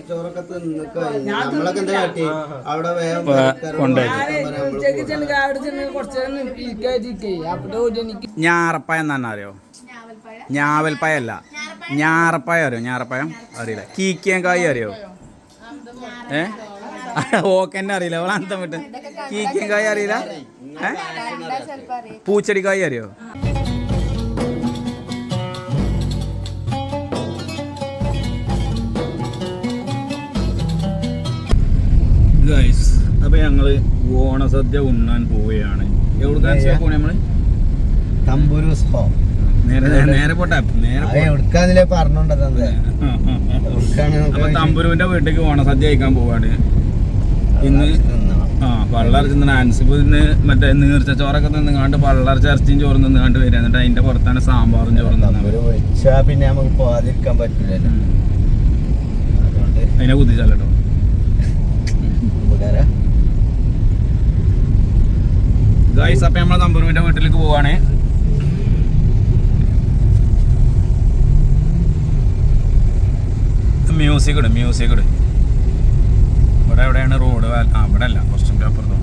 ചോറൊക്കെ തിന്ന് കഴിഞ്ഞ് നമ്മളൊക്കെ എന്താ കാട്ടി അവിടെ ഞാറപ്പായ എന്നാ അറിയോ? ഞാവൽപ്പായ അല്ല, ഞാറപ്പായ അറിയോ? ഞാറപ്പായം അറിയില്ല. കീക്കിയങ്കായി അറിയോ? ഓക്കെന്നെ അറിയില്ല. അവൾ അന്തം വിട്ട് കീക്കിയങ്കായി അറിയില്ല. പൂച്ചെടിക്കായി അറിയോ? ഗൈസ്, അപ്പൊ ഞങ്ങള് ഓണസദ്യ ഉണ്ണാൻ പോവുകയാണ്. എവിടുക്കാൻ പോണേ നമ്മള്? നേരെ പോട്ടെ, അപ്പൊ തമ്പുരുവിന്റെ വീട്ടിലേക്ക് ഓണസദ്യ കഴിക്കാൻ പോവാണ് ഇന്ന്. പള്ളർച്ച് ആൻസിപ്പിന് മറ്റേ നീർച്ച ചോറൊക്കെ തിന്നുകാണ്ട് പള്ളർച്ച ഇറച്ചിയും ചോറ് തിന്നുകാണ്ട് വരിക. എന്നിട്ട് അതിന്റെ പുറത്താണ് സാമ്പാറും ചോറും പിന്നെ നമുക്ക് പോകാതിരിക്കാൻ പറ്റില്ലല്ലോ, അതിനെ കുത്തിച്ചല്ലോ. ഗൈസ്, അപ്പൊ നമ്മളെ തമ്പുരുവിന്റെ വീട്ടിലേക്ക് പോവാണ്. മ്യൂസിക് ഇട്. ഇവിടെ എവിടെയാണ് റോഡ്? ഇവിടെ അല്ല, കുറച്ചും അപ്പുറത്ത്.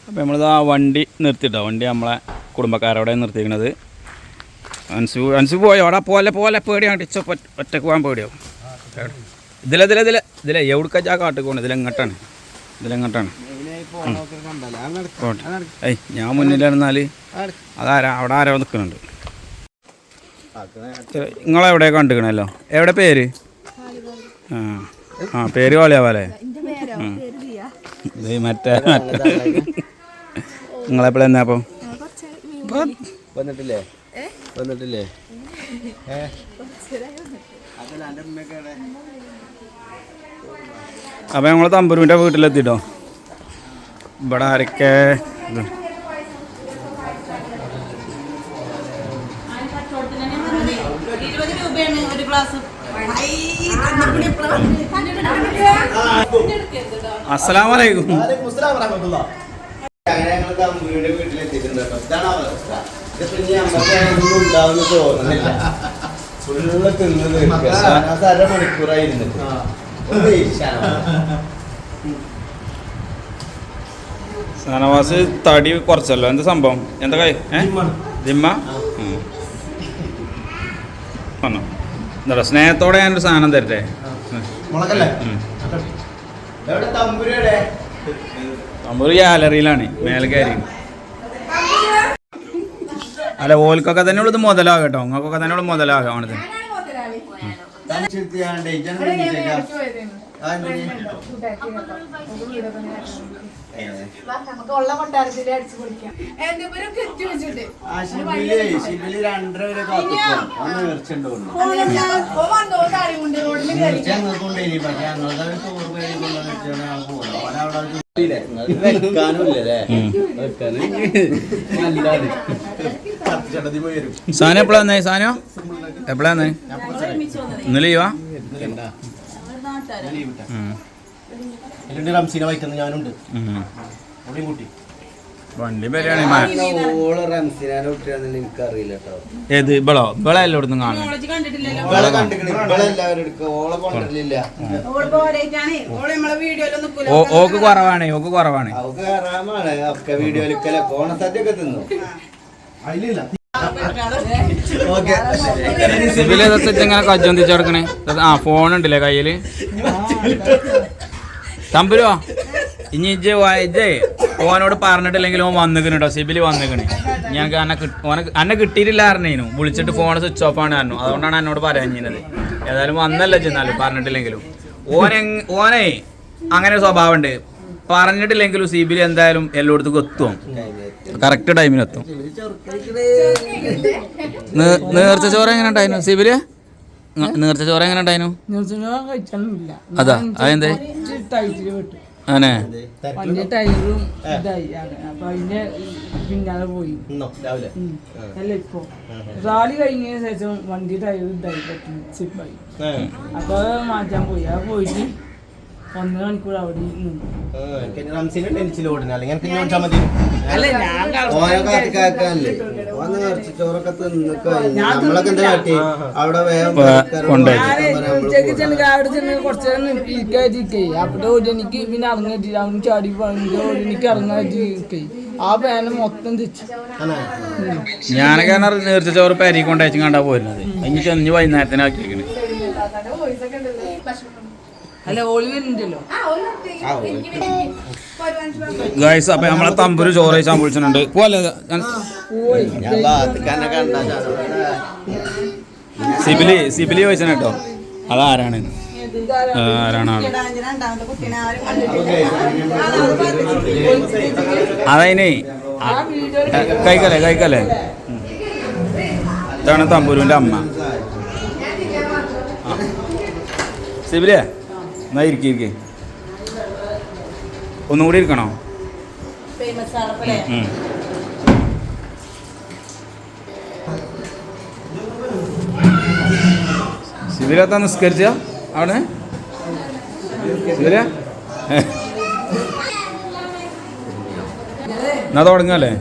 അപ്പം നമ്മളിത് ആ വണ്ടി നിർത്തിയിട്ടോ. വണ്ടി നമ്മളെ കുടുംബക്കാരോടെ നിർത്തിയിരിക്കണത്. അൻസു പോയോ? അവിടെ പോലെ പേടിയാണ്. ഒറ്റക്ക് പോകാൻ പേടിയാവും. ഇതിലെ എവിടേക്കാ കാട്ടിക്ക് പോകണം? ഇതിലെങ്ങോട്ടാണ്? ഏയ്, ഞാൻ മുന്നിലിരുന്നാൽ അവിടെ ആരോ നിൽക്കുന്നുണ്ട്. നിങ്ങളെവിടെ കണ്ടിക്കണല്ലോ? എവിടെ പേര്? പേര് വാളിയാവാലേ? മറ്റേ നിങ്ങളെപ്പോഴും എന്നാ അപ്പം വന്നിട്ടില്ലേ? അപ്പം ഞങ്ങൾ തമ്പുരുവിൻ്റെ വീട്ടിലെത്തിട്ടോ. ഇവിടെ ആരൊക്കെ അസ്സലാമലൈക്കും. വീട്ടിലെത്തിയിട്ടുണ്ട്. തോന്നുന്നില്ല, ഫുള്ള് തിന്നത് അരമണിക്കൂറായിരുന്നിട്ട്. ഷാനവാസ് തടി കുറച്ചല്ലോ. എന്താ സംഭവം? എന്താ ജിമ്മ? എന്താ സ്നേഹത്തോടെ ഞാനൊരു സാധനം തരട്ടെ? തമ്പൂര് ഗാലറിയിലാണ്, മേലെ കയറി. അല്ല, ഓൽക്കൊക്കെ തന്നെ ഉള്ളത് മുതലാകും കേട്ടോ. നിങ്ങൾക്കൊക്കെ തന്നെ ഉള്ളത് മുതലാകും. ആണിത് സാധനം എപ്പോഴാ വന്നേ? സാധനം എപ്പോഴാ വന്നേ? ഇന്നലെ ലീവാ? ഞാനുണ്ട്. വണ്ടി പേരാണ്. എനിക്കറിയില്ല കേട്ടോ. ഏത് ഇവളോ? ഇവളെ എല്ലായിടത്തും കാണും. ഓക്ക് കുറവാണ്. ഓണസദ്യൊക്കെ തിന്നു. ഇങ്ങനെ കജ്ജൊന്തിച്ച് കിടക്കണേ. ഫോണുണ്ടല്ലേ കയ്യില്? തമ്പുരോ, ഇനി ഇജ്ജേ ഓനോട് പറഞ്ഞിട്ടില്ലെങ്കിൽ ഓൻ വന്നിക്കണ് കേട്ടോ. സിബില് വന്നിക്കണ്. ഞങ്ങൾക്ക് അന്നെ കിട്ടിയിട്ടില്ല അറിഞ്ഞു. വിളിച്ചിട്ട് ഫോൺ സ്വിച്ച് ഓഫ് ആണ് പറഞ്ഞു. അതുകൊണ്ടാണ് എന്നോട് പറയാൻ ചെയ്യുന്നത്. ഏതായാലും വന്നല്ല ചെന്നാലും പറഞ്ഞിട്ടില്ലെങ്കിലും. ഓനെ അങ്ങനെ ഒരു സ്വഭാവം ഉണ്ട്. പറഞ്ഞിട്ടില്ലെങ്കിലും സിബില് എന്തായാലും എല്ലായിടത്തും എത്തും. കറക്റ്റ് ടൈമിന് എത്തും. നേർച്ച ചോറ് എങ്ങനെ ഉണ്ടായിരുന്നു സിബില്? നേർച്ച ചോറ് എങ്ങനെ ഉണ്ടായിരുന്നു? അതാ അതെന്തേ? അങ്ങനെ ടൈറും ഇതായി. അപ്പൊ അതിന്റെ പിന്നാലെ പോയി. അല്ല, ഇപ്പൊ റാലി കഴിഞ്ഞതിന് ശേഷം വണ്ടി ടയർ ഇതായി സ്ലിപ്പായി. അപ്പൊ മാറ്റാൻ പോയി. അത് പോയിട്ട് 1 മണിക്കൂർ അവിടെ നിന്നു. ഓനെ അന്ന് ഇറച്ചിച്ചോറൊക്കെ തിന്ന് കഴിഞ്ഞ് നമ്മളൊക്കെ എന്താ കാട്ടി അവിടെ വേഗം ഉച്ചക്ക് ചെന്ന് അവിടെ ചെന്ന് കുറച്ച് നേരം ഇരിക്കാതിരിക്കേ അവിടെ എനിക്ക് പിന്നെ ഇറങ്ങിയിട്ട് അവന് ചാടി എനിക്ക് ഇറങ്ങാതിരിക്കേ ആ പേന മൊത്തം തെച്ചു. ഞാനൊക്കെ നേർച്ചോറ് പെരി കൊണ്ടയച്ചും കണ്ടാ പോരുന്നത് ഇനി ചെന്ന് വൈകുന്നേരത്തിനാക്കിയിരിക്കണ്. അല്ല ഓളി വരുന്നുണ്ടല്ലോ ഗൈസ്. അപ്പൊ നമ്മളെ തമ്പുരു ചോറ് കഴിച്ചാൽ വിളിച്ചിട്ടുണ്ട്. പോലെ സിബിലി ചോദിച്ചാൽ കേട്ടോ അതാരാണ് ആരാണ് ആള്. അതതിനെ കഴിക്കല്ലേ ഇതാണ് തമ്പുരുവിന്റെ അമ്മ സിബിലിയെ. എന്നാ ഇരിക്കേ ഒന്നും കൂടി ഇരിക്കണോ? സിബിലെത്താ നിസ്കരിച്ച അവിടെ സിബില എന്നാ തുടങ്ങല്ലേ?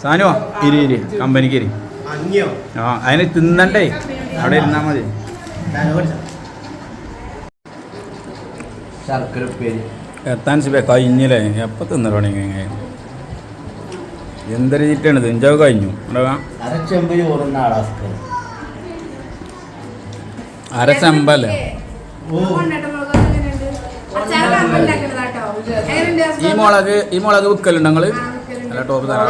സാനുവാ ഇരി കമ്പനിക്ക് ഇരി. ആ അതിന് തിന്നണ്ടേ അവിടെ ഇരുന്നാ മതി. എത്താൻ സിബ കഴിഞ്ഞില്ലേ? എപ്പോൾ തിന്നലോണി എന്തൊരു ചീറ്റാണ് തിഞ്ചവ് കഴിഞ്ഞു. അരച്ചമ്പല്ലേ ഈ മുളക് വിൽക്കലുണ്ട് ഞങ്ങള്? അല്ല ടോപ്പ് തരാം.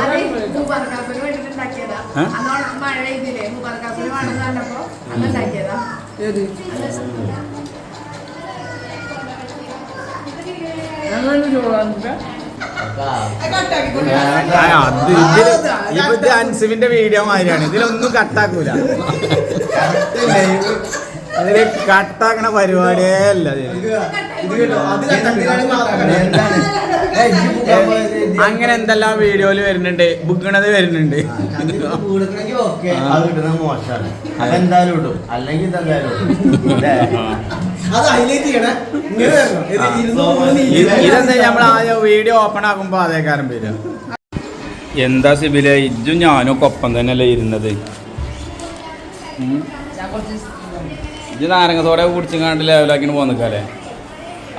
ഇത് അൻസിഫിന്റെ വീഡിയോ മാതിരിയാണ്. ഇതിലൊന്നും കട്ടാക്കൂല. അതില് കട്ടാക്കണ പരിപാടിയേ അല്ല. അങ്ങനെ എന്തെല്ലാം വീഡിയോയില് വരുന്നുണ്ട്, ബുക്കണത് വരുന്നുണ്ട്. ഇതെന്താ നമ്മൾ ആദ്യം വീഡിയോ ഓപ്പൺ ആക്കുമ്പോ അതേ കാര്യം വരിക. എന്താ സിബിലെ ഇജ്ജും ഞാനും ഒക്കെ ഒപ്പം തന്നെയല്ലേ ഇരുന്നത്? ഇജ്ജ് നാരങ്ങത്തോടെ കുടിച്ചും കാണ്ട് ലെവലാക്കിന് പോന്നിക്കല്ലേ?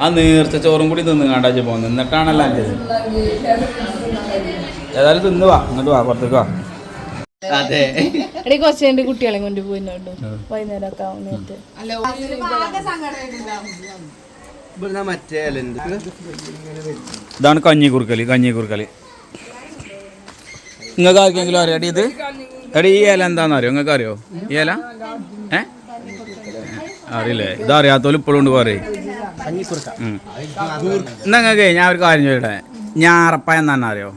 ആ നീർച്ച ചോറും കൂടി തിന്ന് കാണ്ടാച്ച് പോന്ന്. എന്നിട്ടാണല്ലോ അല്ലത്. ഏതായാലും തിന്ന് വാ, എന്നിട്ട് വാ പുറത്തേക്ക് വാ. അതെ കുറച്ച് കുട്ടികളെ കൊണ്ട് പോയിട്ടുണ്ട് വൈകുന്നേരം ഒക്കെ ആവുന്നിട്ട്. ഇതാണ് കഞ്ഞിക്കുറുക്കല്. നിങ്ങൾക്ക് ആർക്കെങ്കിലും അറിയാം ഇത്? എടി ഈ ഇല എന്താണെന്ന് അറിയോ? നിങ്ങൾക്ക് അറിയോ ഈ ഇല? അറിയില്ലേ? ഇതറിയാത്തോലും ഇപ്പോഴും കൊണ്ട് പറയും. നിങ്ങൾക്ക് ഞാൻ ഒരു കാര്യം ചോദിക്കട്ടെ, ഞാറപ്പായം എന്നാണ് അറിയോ?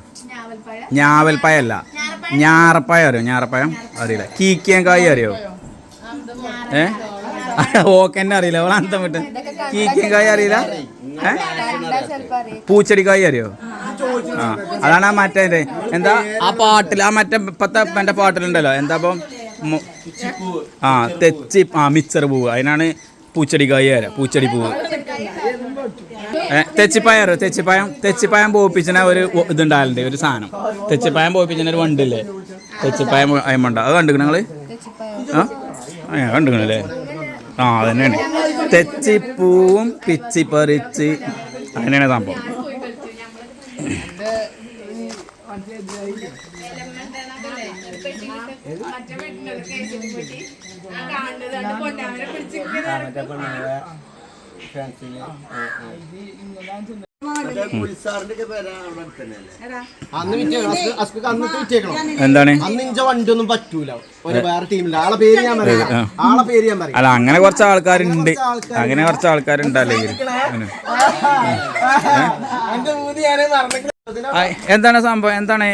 ഞാവൽപ്പായല്ല, ഞാറപ്പായം അറിയോ? ഞാറപ്പായം അറിയില്ല. കീക്കിയങ്കായി അറിയോ? ഓക്കെന്നെ അറിയില്ല. അവൾ അന്തം വിട്ട് കീക്കിയങ്കായി അറിയില്ല. പൂച്ചെടിക്കായി അറിയോ? ആ അതാണ് ആ മറ്റേ എന്താ ആ പാട്ടിൽ, ആ മറ്റേ ഇപ്പത്തെ എൻ്റെ പാട്ടിലുണ്ടല്ലോ എന്താ ഇപ്പം തെച്ചി മിച്ചർ പൂവ്, അതിനാണ് പൂച്ചെടിക്കായി അറിയാം. പൂച്ചെടി പൂവ്. തെച്ചിപ്പായം അറിയോ? തെച്ചിപ്പായം പോപ്പിച്ചിന ഒരു ഇതുണ്ടാകലുണ്ട്, ഒരു സാധനം. തെച്ചിപ്പായം പോപ്പിച്ചിന ഒരു വണ്ടില്ലേ? തെച്ചിപ്പായം അയമുണ്ട. അത് കണ്ടിക്കണ നിങ്ങള്? കണ്ടിക്കണല്ലേ? അത് തന്നെയാണ് തെച്ചിപ്പൂവും പിച്ചിപ്പറിച്ച്. അങ്ങനെയാണ് സംഭവം. എന്താണ് വണ്ടി ഒന്നും പറ്റൂല. വേറെ ടീമില്ല. ആളെ പേര് ഞാൻ പറയാം. അല്ല അങ്ങനെ കുറച്ച് ആൾക്കാരുണ്ട്. അങ്ങനെ കുറച്ച് ആൾക്കാരുണ്ടല്ലേ? എന്താണ് സംഭവം? എന്താണ്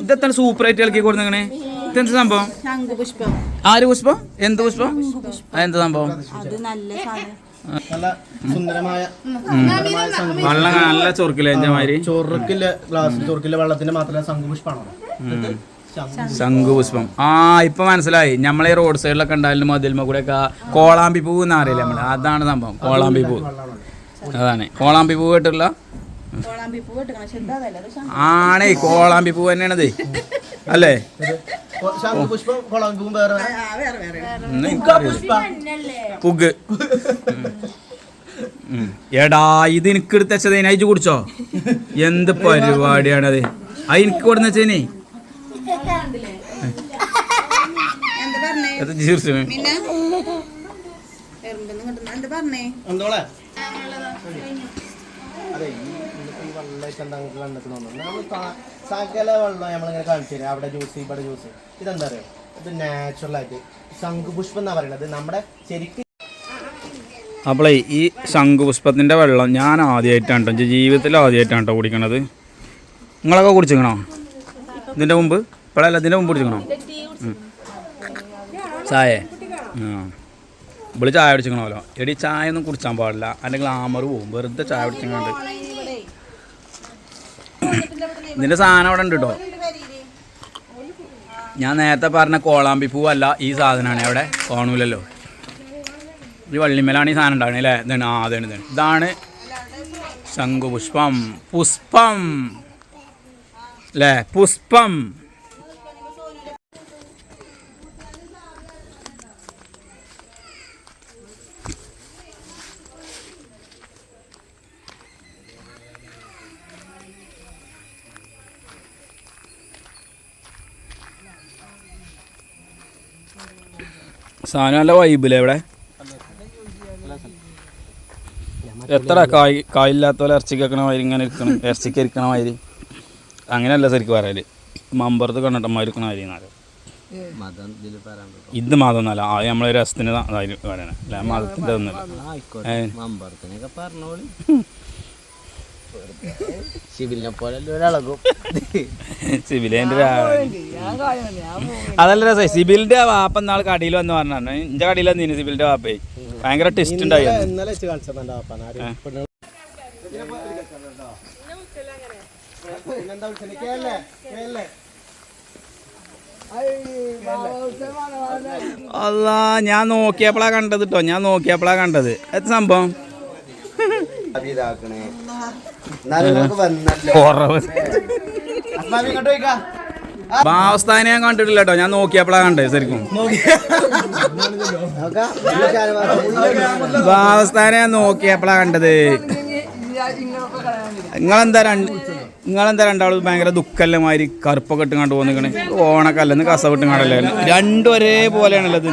ഇതെത്താണ് സൂപ്പർ ആയിട്ട് ഇളക്കി കൊടുത്തേ? ഇതെന്ത് സംഭവം? ആര് പുഷ്പം? എന്ത് പുഷ്പം? അതെന്ത് സംഭവം? വെള്ളം നല്ല ചൊറുക്കില്ല എഞ്ചമാതിരി. ചൊറുക്കില്ല വെള്ളത്തിന്റെ മാത്രമല്ല ശംഖുപുഷ്പമാണോ? ശംഖുപുഷ്പം. ഇപ്പൊ മനസ്സിലായി. നമ്മളെ റോഡ് സൈഡിലൊക്കെ ഉണ്ടായാലും മതിൽമ കൂടെ ഒക്കെ കോളാമ്പി പൂവ് എന്ന് അറിയില്ല നമ്മള്. അതാണ് സംഭവം. കോളാമ്പി പൂവ്. അതാണ് കോളാമ്പി പൂവ് കേട്ടില്ല. ആണേ കോളാമ്പി പൂ തന്നെയാണത് അല്ലേ? ശംഖുപുഷ്പം കൊളാമ്പും വേറെ പുഗ്. എടാ ഇത് എനിക്ക് എടുത്ത് വെച്ചത് അയച്ചു കുടിച്ചോ? എന്ത് പരിപാടിയാണത്? അത് എനിക്ക് കൊടുന്ന് വെച്ചേനെ സകല വെള്ളം നമ്മളിങ്ങനെ കാണിച്ചു തരാം. അവിടെ ജ്യൂസ് ഇവിടെ ജ്യൂസ്. ഇതെന്താ പറയുക, ഇത് നാച്ചുറൽ ആയിട്ട് ശംഖുപുഷ്പം എന്നാ പറയുന്നത്. നമ്മുടെ ശരിക്കും അപ്പോളേ ഈ ശംഖുപുഷ്പത്തിൻ്റെ വെള്ളം ഞാൻ ആദ്യമായിട്ടാണ് കേട്ടോ, ജീവിതത്തിൽ ആദ്യമായിട്ടാണ് കേട്ടോ കുടിക്കണത്. നിങ്ങളൊക്കെ കുടിച്ചിക്കണോ ഇതിൻ്റെ മുമ്പ്? ഇപ്പോഴല്ല, ഇതിൻ്റെ മുമ്പ് കുടിച്ചിക്കണോ ചായ? ഇവിടെ ചായ കുടിച്ചിക്കണമല്ലോ. എടി ചായ ഒന്നും കുടിച്ചാൻ പാടില്ല, അതിൻ്റെ ഗ്ലാമർ പോവും. വെറുതെ ചായ കുടിച്ചിങ്ങാണ്ട്. ഇതിൻ്റെ സാധനം അവിടെ ഉണ്ട് കേട്ടോ. ഞാൻ നേരത്തെ പറഞ്ഞ കോളാമ്പി പൂവല്ല, ഈ സാധനമാണ്. അവിടെ കാണൂലല്ലോ, ഈ വള്ളിമേലാണ് ഈ സാധനം ഉണ്ടാകണേ അല്ലേ? ഇതാണ് ഇതാണ് ശംഖുപുഷ്പം. പുഷ്പം അല്ലേ? പുഷ്പം. സാധനം നല്ല വൈബില്ലേ ഇവിടെ? എത്ര കായില്ലാത്ത പോലെ ഇറച്ചിക്ക് വെക്കണ മാതിരി ഇങ്ങനെ ഇരിക്കണം, ഇറച്ചിക്ക് ഇരിക്കണ മാതിരി. അങ്ങനെയല്ല ശരിക്കും പറയല്, മമ്പറത്ത് കണ്ണട്ടന്മാർ ഇരിക്കണ മാതിരി. ഇത് മതം എന്നല്ല, അത് നമ്മളെ രസത്തിന് പറയണേ അല്ല, മതത്തിൻ്റെ ഒന്നല്ല. അതല്ല രസം. സിബിലിന്റെ വാപ്പ നാൾ കടയിൽ വന്ന് പറഞ്ഞാണ്, എന്റെ കടയിൽ വന്നീന് സിബിലിന്റെ വാപ്പേ. ഭയങ്കര ടെസ്റ്റ് ഉണ്ടായി. അല്ല, ഞാൻ നോക്കിയപ്പോഴാ കണ്ടത് കേട്ടോ, ഞാൻ നോക്കിയപ്പോഴാ കണ്ടത്. എത്ര സംഭവം ഭാവസ്ഥാനെ ഞാൻ കണ്ടിട്ടില്ല കേട്ടോ, ഞാൻ നോക്കിയപ്പോഴാ കണ്ടത്. ശരിക്കും ഭാവസ്ഥാനെ ഞാൻ നോക്കിയപ്പോഴാ കണ്ടത്. നിങ്ങളെന്താ രണ്ടാളും ഭയങ്കര ദുഃഖല്ലേ മാതിരി കറുപ്പൊക്കെ ഇട്ട് കണ്ടു പോന്നിക്കണേ? ഓണക്കല്ലെന്ന് കസവ് ഇട്ട് കണ്ടല്ലേ? രണ്ടും ഒരേപോലെയാണല്ലോ ഇത്.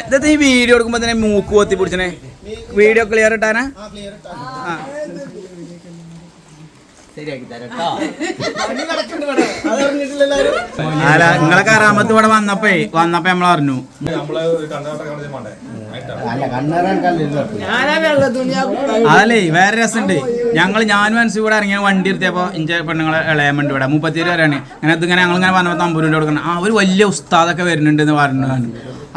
ഇതത്തെ ഈ വീഡിയോ എടുക്കുമ്പോ തന്നെ മൂക്ക് കൊത്തി പിടിച്ചനെ. Video clear ഇട്ടാനാ? അല്ല, നിങ്ങളെ കറാമത്ത് ഇവിടെ വന്നപ്പോ നമ്മൾ അറിഞ്ഞു. അതല്ലേ വേറെ രസമുണ്ട്. ഞാനും മനസ്സിൽ ഇവിടെ ഇറങ്ങിയ വണ്ടി എടുത്തിയപ്പോ ഇഞ്ച പെണ്ണുങ്ങളെ ഇളയമ്മണ്ട് ഇവിടെ 37 വരെയാണ്. അങ്ങനെ ഇതിങ്ങനെ ഞങ്ങളിങ്ങനെ പറഞ്ഞപ്പോ തമ്പൂരിന്റെ കൊടുക്കണം. അവര് വലിയ ഉസ്താദൊക്കെ വരുന്നുണ്ട് എന്ന് പറഞ്ഞു.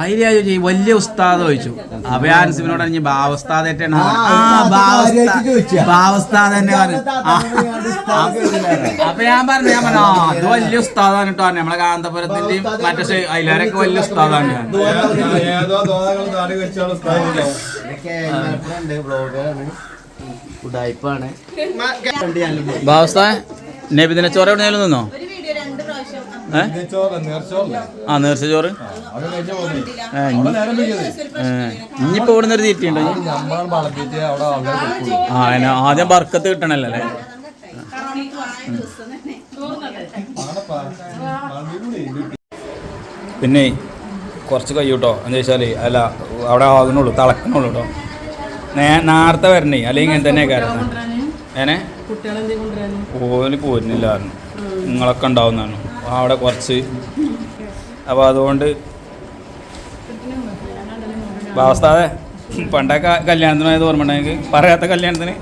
അതിലാ ചോദിച്ചു വലിയ ഉസ്താദ് ചോദിച്ചു. അപ്പൊ ആൻസിനോട് പറഞ്ഞ് ഭാവസ്താദായിട്ടാണ്. ഭാവസ്താദ് തന്നെ പറഞ്ഞു. അപ്പൊ ഞാൻ പറഞ്ഞു അത് വലിയ ഉസ്താദാണ് കേട്ടോ. നമ്മളെ കാന്തപുരത്തിന്റെയും മറ്റേ അതിലാരൊക്കെ വലിയ ഉസ്താദാണ്. ഭാവസ്താ നബിദിന ചോറ് എവിടെയെങ്കിലും നിന്നോ? നേർച്ച ചോറ്. ഇനിയിപ്പോ ഇവിടെ നിന്ന് ഒരു തീറ്റയുണ്ടോ? ആദ്യം ബർക്കത്ത് കിട്ടണല്ലോ അല്ലേ? പിന്നെ കുറച്ച് കഴിയൂട്ടോ. എന്താ വെച്ചാല് അല്ല അവിടെ ആകുന്നുള്ളൂ, തിളക്കണുള്ളൂ കേട്ടോ. നേരത്തെ വരണേ, അല്ലെങ്കിൽ ഇങ്ങനെ തന്നെ കാരണം ഓന് പോരുന്നില്ലായിരുന്നു. നിങ്ങളൊക്കെ ഉണ്ടാവുന്നതാണ് അവിടെ കുറച്ച്. അപ്പോൾ അതുകൊണ്ട് ഭാവസ്ഥാതെ പണ്ടൊക്കെ കല്യാണത്തിന് പോയത് ഓർമ്മ ഉണ്ടെങ്കിൽ പറയാത്ത കല്യാണത്തിന്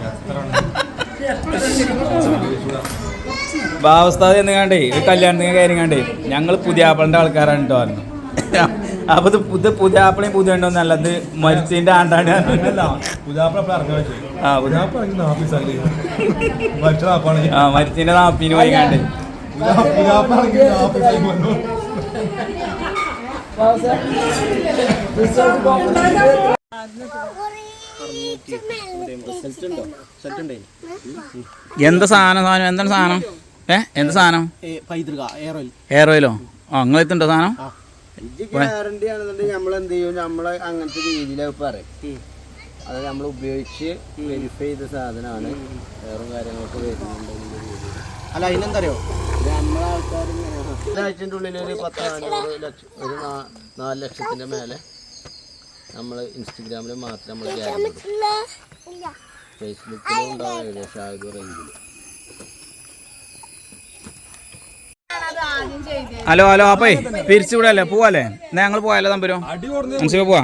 ഭാവസ്ഥാതെ എന്ന് കണ്ടേ ഒരു കല്യാണത്തിന് കയറി കണ്ടേ ഞങ്ങൾ പുതിയാപ്പിളിൻ്റെ ആൾക്കാരാണ് കേട്ടോ പറഞ്ഞു. അപ്പൊ ഇത് പുതിയാപ്പിളയും പുതിയ ഉണ്ടോന്നല്ല, ഇത് മരിച്ചതിന്റെ ആണ്ടാണ്. മരിച്ചതിന്റെ 40 പോയി കണ്ടേ. റിസോർട്ട് കോമ്പറ്റീഷൻ എന്താ സാധനം എന്താണ് സാധനം എന്താ സാധനം പൈതൃക എയർ ഹെയർ ഓയിലോ ആ നിങ്ങൾ എത്തുണ്ടോ സാധനം ഗ്യാരണ്ടി ആണെന്നുണ്ടെങ്കിൽ നമ്മൾ എന്ത് ചെയ്യും, നമ്മള് അങ്ങനത്തെ രീതിയിലൊക്കെ പറയും. അത് നമ്മൾ ഉപയോഗിച്ച് വെരിഫൈ ചെയ്ത സാധനമാണ്. വേറെ കാര്യങ്ങളൊക്കെ വരുന്നുണ്ടെങ്കിൽ അല്ല അതിനെന്താ അറിയോ നമ്മളെ ആൾക്കാർ ഒരാഴ്ചൻ്റെ ഉള്ളിൽ ഒരു 10-4 ലക്ഷം, ഒരു 4 ലക്ഷത്തിൻ്റെ മേലെ നമ്മൾ ഇൻസ്റ്റഗ്രാമിൽ മാത്രം നമ്മൾ ഗ്യാരണ്ടി കൊടുക്കും. ഫേസ്ബുക്കിലും ഉണ്ടാവും ഏകദേശം ആ ഒരു റേഞ്ചിൽ. ഹലോ അപ്പേ പിരിച്ചുവിടല്ലേ പോവാല്ലേ എന്നാ ഞങ്ങൾ പോയാലോ തമ്പുരോ മനസ്സിൽ പോവാ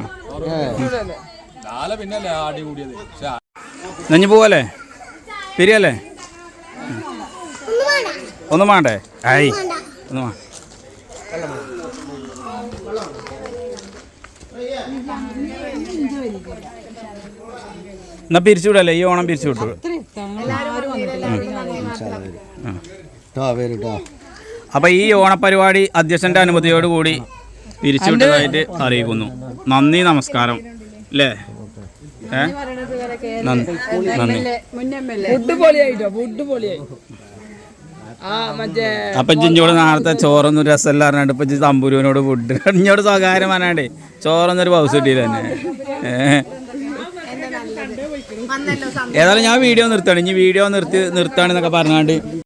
നെഞ്ഞ് പോവല്ലേ പിരിയല്ലേ ഒന്നും വേണ്ടേ ആയി ഒന്നും വേണ്ട എന്നാ പിരിച്ചുവിടല്ലേ ഈ ഓണം പിരിച്ചു വിട്ടു അപ്പൊ ഈ ഓണപരിപാടി അധ്യക്ഷന്റെ അനുമതിയോടുകൂടി പിരിച്ചുവിട്ടതായിട്ട് അറിയിക്കുന്നു. നന്ദി, നമസ്കാരം. അല്ലേ ഫുഡ് പൊളിയായിട്ടോ, ഫുഡ് പൊളിയായി. അപ്പൊ ഇഞ്ഞോട് നാളത്തെ ചോറൊന്നും രസമല്ല പറഞ്ഞാണ്ട് ഇപ്പൊ തമ്പുരുവിനോട് ഫുഡ് ഇഞ്ഞോട് സ്വകാര്യം പറഞ്ഞാണ്ടേ ചോറൊന്നൊരു പൗസ് കിട്ടിയില്ല തന്നെ. ഏതായാലും ഞാൻ വീഡിയോ നിർത്തുകയാണ്. ഇനി വീഡിയോ നിർത്താണെന്നൊക്കെ പറഞ്ഞാണ്ട്